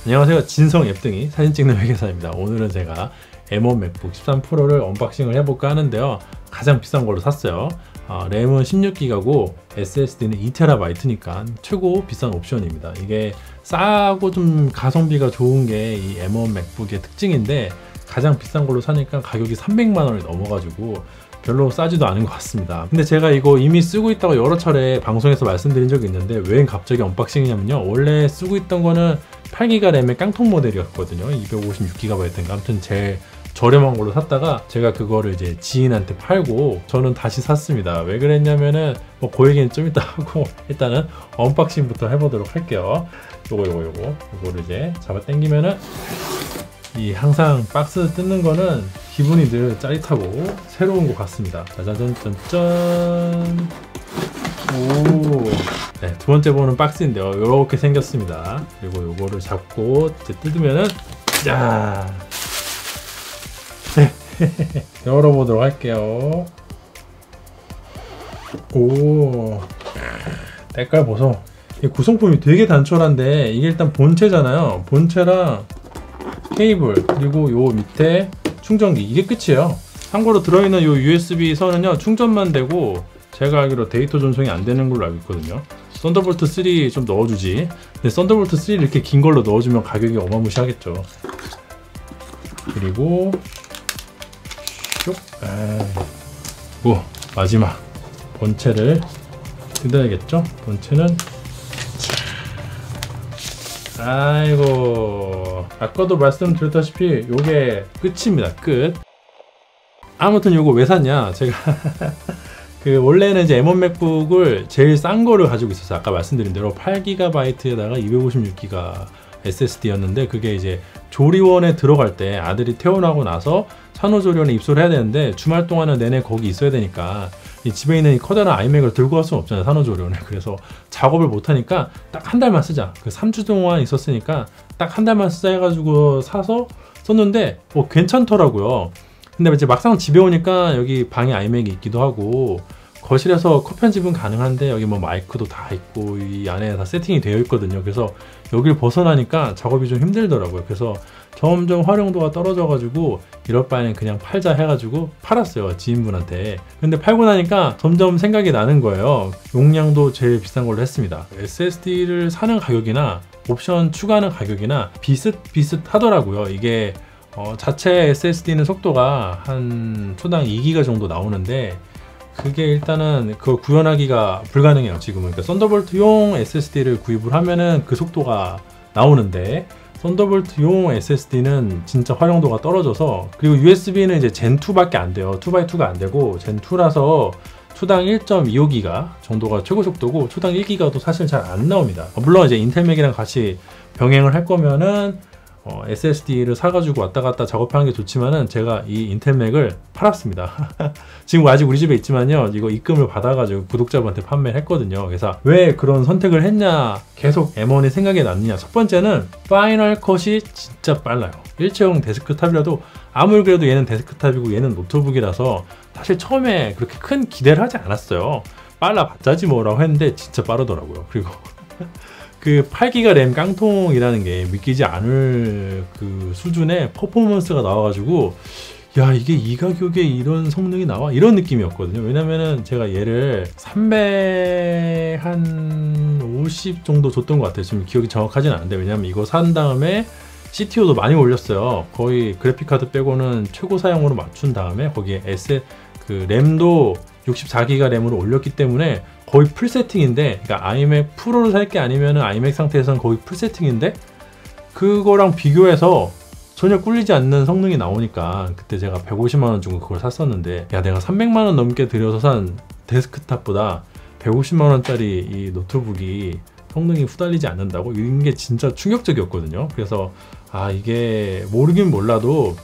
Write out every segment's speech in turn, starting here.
안녕하세요, 진성 앱등이 사진 찍는 회계사입니다. 오늘은 제가 M1 맥북 13 프로를 언박싱을 해볼까 하는데요. 가장 비싼 걸로 샀어요. 램은 16기가고 SSD는 2TB니까 최고 비싼 옵션입니다. 이게 싸고 좀 가성비가 좋은 게 이 M1 맥북의 특징인데, 가장 비싼 걸로 사니까 가격이 300만원이 넘어가지고 별로 싸지도 않은 것 같습니다. 근데 제가 이거 이미 쓰고 있다고 여러 차례 방송에서 말씀드린 적이 있는데, 왜 갑자기 언박싱이냐면요, 원래 쓰고 있던 거는 8기가 램의 깡통 모델이었거든요. 256GB인가 아무튼 제일 저렴한 걸로 샀다가 제가 그거를 이제 지인한테 팔고 저는 다시 샀습니다. 왜 그랬냐면은 그 얘기는 좀 이따 하고, 일단은 언박싱부터 해보도록 할게요. 요거를 이제 잡아 당기면은, 이 항상 박스 뜯는 거는 기분이 늘 짜릿하고 새로운 것 같습니다. 짜자잔짠짠. 오. 네, 두 번째 보는 박스인데요. 이렇게 생겼습니다. 그리고 요거를 잡고 이제 뜯으면은, 야. 열어보도록 할게요. 오. 때깔 보소. 이 구성품이 되게 단촐한데, 이게 일단 본체잖아요. 본체랑 케이블, 그리고 요 밑에 충전기, 이게 끝이에요. 참고로 들어있는 요 USB 선은요, 충전만 되고 제가 알기로 데이터 전송이 안 되는 걸로 알고 있거든요. 썬더볼트 3 좀 넣어주지. 근데 썬더볼트 3 이렇게 긴 걸로 넣어주면 가격이 어마무시하겠죠. 그리고 쭉. 오, 마지막 본체를 뜯어야겠죠. 본체는, 아이고, 아까도 말씀드렸다시피 요게 끝입니다. 끝. 아무튼 요거 왜 샀냐, 제가 원래는 이제 M1 맥북을 제일 싼 거를 가지고 있었어요. 아까 말씀드린 대로 8GB에다가 256GB SSD였는데, 그게 이제 조리원에 들어갈 때 아들이 태어나고 나서 산후조리원에 입소를 해야 되는데, 주말 동안은 내내 거기 있어야 되니까 이 집에 있는 이 커다란 아이맥을 들고 갈 수는 없잖아요, 산후조리원에. 그래서 작업을 못하니까 딱 한 달만 쓰자, 3주 동안 있었으니까 딱 한 달만 쓰자 해가지고 사서 썼는데 괜찮더라고요. 근데 이제 막상 집에 오니까 여기 방에 아이맥이 있기도 하고, 거실에서 컷 편집은 가능한데 여기 뭐 마이크도 다 있고 이 안에 다 세팅이 되어 있거든요. 그래서 여기를 벗어나니까 작업이 좀 힘들더라고요. 그래서 점점 활용도가 떨어져 가지고 이럴 바에는 그냥 팔자 해가지고 팔았어요, 지인분한테. 근데 팔고 나니까 점점 생각이 나는 거예요. 용량도 제일 비싼 걸로 했습니다. SSD를 사는 가격이나 옵션 추가하는 가격이나 비슷하더라고요. 이게 자체 SSD는 속도가 한 초당 2기가 정도 나오는데, 그게 일단은 그걸 구현하기가 불가능해요, 지금은. 그러니까 썬더볼트용 SSD를 구입을 하면은 그 속도가 나오는데, 썬더볼트용 SSD는 진짜 활용도가 떨어져서, 그리고 USB는 이제 젠2밖에 안 돼요. 2x2가 안 되고 젠2라서 초당 1.25기가 정도가 최고 속도고, 초당 1기가도 사실 잘 안 나옵니다. 물론 이제 인텔맥이랑 같이 병행을 할 거면은 SSD를 사가지고 왔다 갔다 작업하는 게 좋지만은, 제가 이 인텔맥을 팔았습니다. 지금 아직 우리 집에 있지만요, 이거 입금을 받아가지고 구독자분한테 판매를 했거든요. 그래서 왜 그런 선택을 했냐, 계속 M1이 생각이 났느냐. 첫 번째는 파이널 컷이 진짜 빨라요. 일체형 데스크탑이라도, 아무리 그래도 얘는 데스크탑이고 얘는 노트북이라서 사실 처음에 그렇게 큰 기대를 하지 않았어요. 빨라봤자지 뭐라고 했는데 진짜 빠르더라고요. 그리고 그 8기가 램 깡통이라는 게 믿기지 않을 그 수준의 퍼포먼스가 나와가지고, 야, 이게 이 가격에 이런 성능이 나와? 이런 느낌이었거든요. 왜냐면은 제가 얘를 350 정도 줬던 것 같아요. 지금 기억이 정확하진 않은데, 왜냐면 이거 산 다음에 CTO도 많이 올렸어요. 거의 그래픽카드 빼고는 최고 사양으로 맞춘 다음에 거기에 그 램도 64기가 램으로 올렸기 때문에 거의 풀 세팅인데, 그러니까 아이맥 프로를 살 게 아니면 아이맥 상태에서는 거의 풀 세팅인데, 그거랑 비교해서 전혀 꿀리지 않는 성능이 나오니까 그때 제가 150만원 주고 그걸 샀었는데, 야, 내가 300만원 넘게 들여서 산 데스크탑보다 150만원짜리 이 노트북이 성능이 후달리지 않는다고? 이런 게 진짜 충격적이었거든요. 그래서 이게 모르긴 몰라도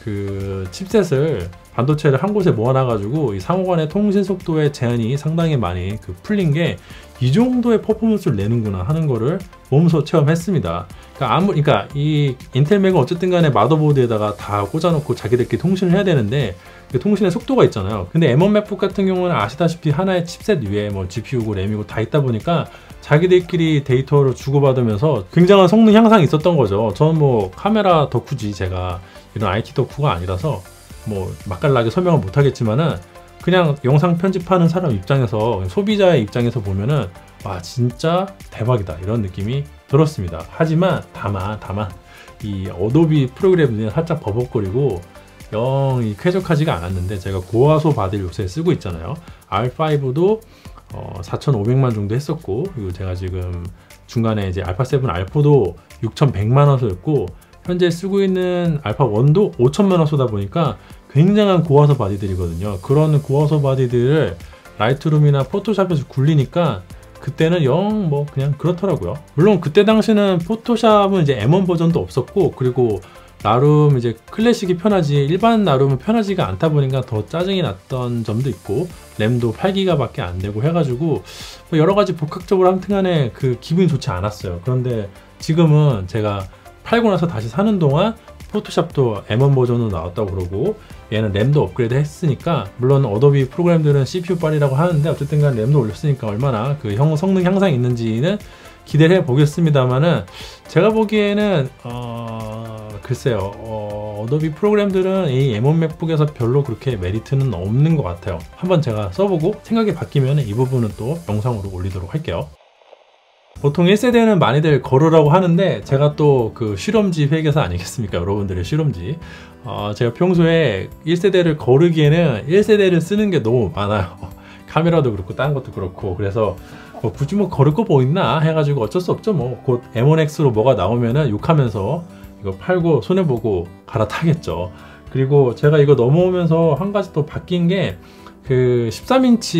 그 칩셋을, 반도체를 한 곳에 모아놔가지고 이 상호간의 통신 속도의 제한이 상당히 많이 풀린 게 이 정도의 퍼포먼스를 내는구나 하는 거를 몸소 체험했습니다. 그러니까 이 인텔맥은 어쨌든 간에 마더보드에다가 다 꽂아놓고 자기들끼리 통신을 해야 되는데, 그 통신의 속도가 있잖아요. 근데 M1 맥북 같은 경우는 아시다시피 하나의 칩셋 위에 뭐 GPU고 램이고 다 있다 보니까 자기들끼리 데이터를 주고받으면서 굉장한 성능 향상이 있었던 거죠. 저는 뭐 카메라 덕후지, 제가 이런 IT 덕후가 아니라서 뭐 맛깔나게 설명을 못 하겠지만은 그냥 영상 편집하는 사람 입장에서, 소비자의 입장에서 보면은 와 진짜 대박이다 이런 느낌이 들었습니다. 하지만 다만 이 어도비 프로그램이 살짝 버벅거리고 영 쾌적하지가 않았는데, 제가 고화소 바디를 요새 쓰고 있잖아요. R5도 4,500만 정도 했었고, 그리고 제가 지금 중간에 이제 알파7 알포도 6,100만 화소였고, 현재 쓰고 있는 알파1도 5,000만 화소다 보니까 굉장한 고화소 바디들이거든요. 그런 고화소 바디들을 라이트룸이나 포토샵에서 굴리니까 그때는 영 뭐 그냥 그렇더라고요. 물론 그때 당시는 포토샵은 이제 M1 버전도 없었고, 그리고 나름 이제 클래식이 편하지 일반 나름은 편하지가 않다 보니까 더 짜증이 났던 점도 있고, 램도 8기가 밖에 안 되고 해가지고 뭐 여러 가지 복합적으로 아무튼 간에 그 기분이 좋지 않았어요. 그런데 지금은 제가 팔고 나서 다시 사는 동안 포토샵도 M1 버전으로 나왔다고 그러고, 얘는 램도 업그레이드 했으니까, 물론 어도비 프로그램들은 CPU 빨이라고 하는데 어쨌든 간 램도 올렸으니까 얼마나 그 성능 향상이 있는지는 기대를 해보겠습니다만은, 제가 보기에는 글쎄요, 어도비 프로그램들은 이 M1 맥북에서 별로 그렇게 메리트는 없는 것 같아요. 한번 제가 써보고 생각이 바뀌면 이 부분은 또 영상으로 올리도록 할게요. 보통 1세대는 많이들 거르라고 하는데, 제가 또 그 실험지 회계사 아니겠습니까? 여러분들의 실험지. 제가 평소에 1세대를 거르기에는 1세대를 쓰는 게 너무 많아요. 카메라도 그렇고 딴 것도 그렇고. 그래서 뭐 굳이 뭐 거를 거 뭐 있나 해가지고 어쩔 수 없죠. 뭐 곧 M1X로 뭐가 나오면은 욕하면서 이거 팔고 손해보고 갈아타겠죠. 그리고 제가 이거 넘어오면서 한 가지 또 바뀐 게, 그 13인치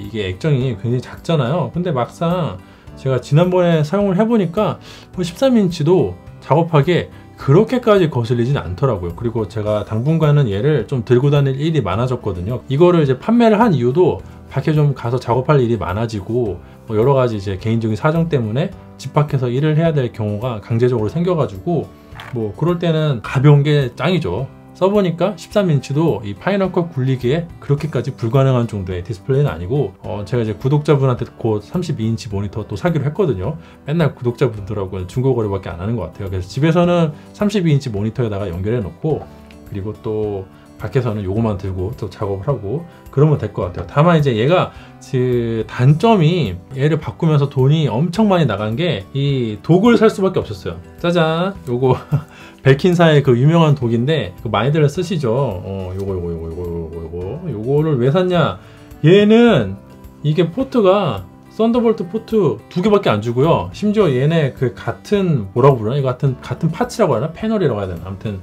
이게 액정이 굉장히 작잖아요. 근데 막상 제가 지난번에 사용을 해보니까 뭐 13인치도 작업하기에 그렇게까지 거슬리진 않더라고요. 그리고 제가 당분간은 얘를 좀 들고 다닐 일이 많아졌거든요. 이거를 이제 판매를 한 이유도 밖에 좀 가서 작업할 일이 많아지고, 뭐 여러 가지 이제 개인적인 사정 때문에 집 밖에서 일을 해야 될 경우가 강제적으로 생겨가지고, 뭐 그럴 때는 가벼운 게 짱이죠. 써보니까 13인치도 이 파이널 컷 굴리기에 그렇게까지 불가능한 정도의 디스플레이는 아니고, 제가 이제 구독자분한테 곧 32인치 모니터 또 사기로 했거든요. 맨날 구독자분들하고 중고거래밖에 안 하는 것 같아요. 그래서 집에서는 32인치 모니터에다가 연결해 놓고, 그리고 또 밖에서는 요거만 들고 또 작업을 하고 그러면 될 것 같아요. 다만 이제 얘가 그 단점이, 얘를 바꾸면서 돈이 엄청 많이 나간 게 이 독을 살 수밖에 없었어요. 짜잔, 요거 벨킨사의 그 유명한 독인데, 그 많이들 쓰시죠. 요거를 왜 샀냐? 얘는 이게 포트가 썬더볼트 포트 2개밖에 안 주고요. 심지어 얘네 그 같은 뭐라고 부르나? 이거 같은 파츠라고 하나? 패널이라고 해야 되나? 아무튼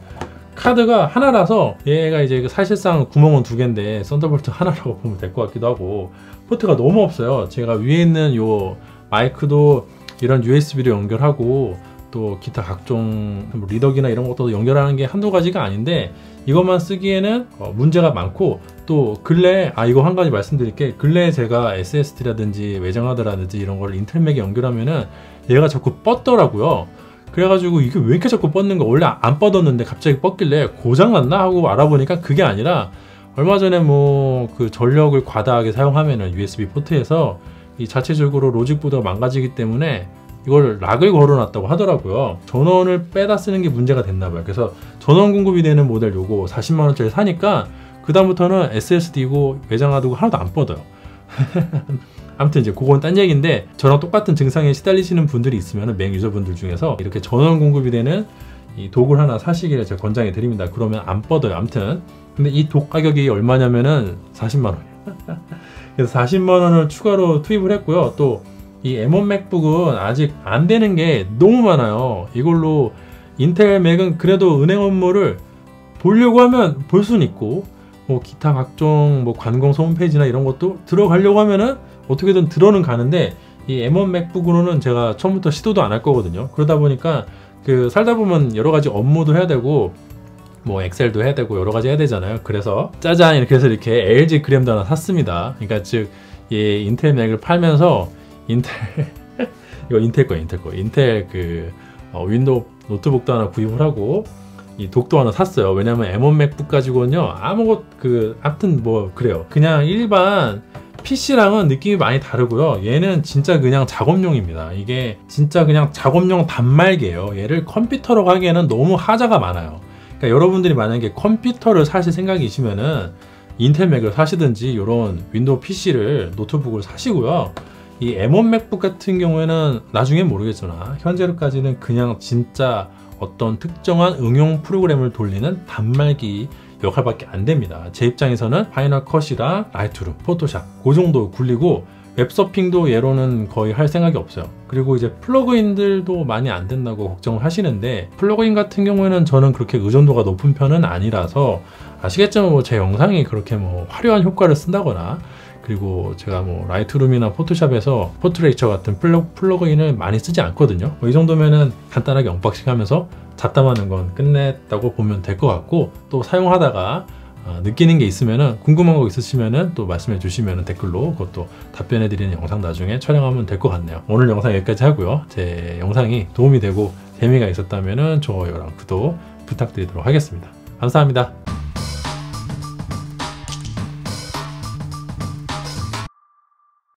카드가 하나라서 얘가 이제 사실상 구멍은 2개인데 썬더볼트 하나라고 보면 될 것 같기도 하고, 포트가 너무 없어요. 제가 위에 있는 요 마이크도 이런 USB로 연결하고, 또 기타 각종 뭐 리더기나 이런 것도 연결하는 게 한두 가지가 아닌데, 이것만 쓰기에는 문제가 많고, 또 근래에 이거 한 가지 말씀드릴게, 근래에 제가 SSD라든지 외장하드라든지 이런 걸 인텔맥에 연결하면은 얘가 자꾸 뻗더라고요. 그래가지고 이게 왜 이렇게 자꾸 뻗는 거, 원래 안 뻗었는데 갑자기 뻗길래 고장났나 하고 알아보니까 그게 아니라, 얼마 전에 뭐 그 전력을 과다하게 사용하면은 USB 포트에서 이 자체적으로 로직보드가 망가지기 때문에 이걸 락을 걸어놨다고 하더라고요. 전원을 빼다 쓰는 게 문제가 됐나봐요. 그래서 전원 공급이 되는 모델 요거 40만원짜리 사니까 그 다음부터는 SSD고 외장하드고 하나도 안 뻗어요. 아무튼 이제 그건 딴 얘기인데, 저랑 똑같은 증상에 시달리시는 분들이 있으면 맥 유저분들 중에서 이렇게 전원 공급이 되는 이 독을 하나 사시기를 제가 권장해 드립니다. 그러면 안 뻗어요. 아무튼 근데 이 독 가격이 얼마냐면은 40만원. 그래서 40만원을 추가로 투입을 했고요. 또 이 M1 맥북은 아직 안 되는 게 너무 많아요. 이걸로 인텔 맥은 그래도 은행 업무를 보려고 하면 볼 수는 있고, 뭐 기타 각종 뭐 관공서 홈페이지나 이런 것도 들어가려고 하면은 어떻게든 들어는 가는데, 이 M1 맥북으로는 제가 처음부터 시도도 안 할 거거든요. 그러다 보니까 그 살다 보면 여러 가지 업무도 해야 되고, 뭐 엑셀도 해야 되고 여러 가지 해야 되잖아요. 그래서 짜잔, 이렇게 해서 이렇게 LG 그램도 하나 샀습니다. 그러니까 즉 이 인텔 맥을 팔면서 인텔 이거 인텔 그 윈도우 노트북도 하나 구입을 하고 이 독도 하나 샀어요. 왜냐면 M1 맥북 가지고는요 아무것 아무튼 뭐 그래요. 그냥 일반 PC랑은 느낌이 많이 다르고요. 얘는 진짜 그냥 작업용입니다. 이게 진짜 그냥 작업용 단말기예요. 얘를 컴퓨터로 하기에는 너무 하자가 많아요. 그러니까 여러분들이 만약에 컴퓨터를 사실 생각이시면은 인텔 맥을 사시든지 이런 윈도우 PC를 노트북을 사시고요. 이 M1 맥북 같은 경우에는 나중엔 모르겠으나 현재로까지는 그냥 진짜 어떤 특정한 응용 프로그램을 돌리는 단말기 역할밖에 안 됩니다. 제 입장에서는 파이널 컷이랑 라이트룸, 포토샵 그 정도 굴리고 웹서핑도 얘로는 거의 할 생각이 없어요. 그리고 이제 플러그인들도 많이 안 된다고 걱정을 하시는데 플러그인 같은 경우에는 저는 그렇게 의존도가 높은 편은 아니라서 아시겠지만 뭐 제 영상이 그렇게 뭐 화려한 효과를 쓴다거나 그리고 제가 뭐 라이트룸이나 포토샵에서 포트레이처 같은 플러그인을 많이 쓰지 않거든요. 뭐 이 정도면은 간단하게 언박싱 하면서 잡담하는 건 끝냈다고 보면 될 것 같고, 또 사용하다가 느끼는 게 있으면은 궁금한 거 있으시면은 또 말씀해 주시면은 댓글로 그것도 답변해 드리는 영상 나중에 촬영하면 될 것 같네요. 오늘 영상 여기까지 하고요. 제 영상이 도움이 되고 재미가 있었다면은 좋아요랑 구독 부탁드리도록 하겠습니다. 감사합니다.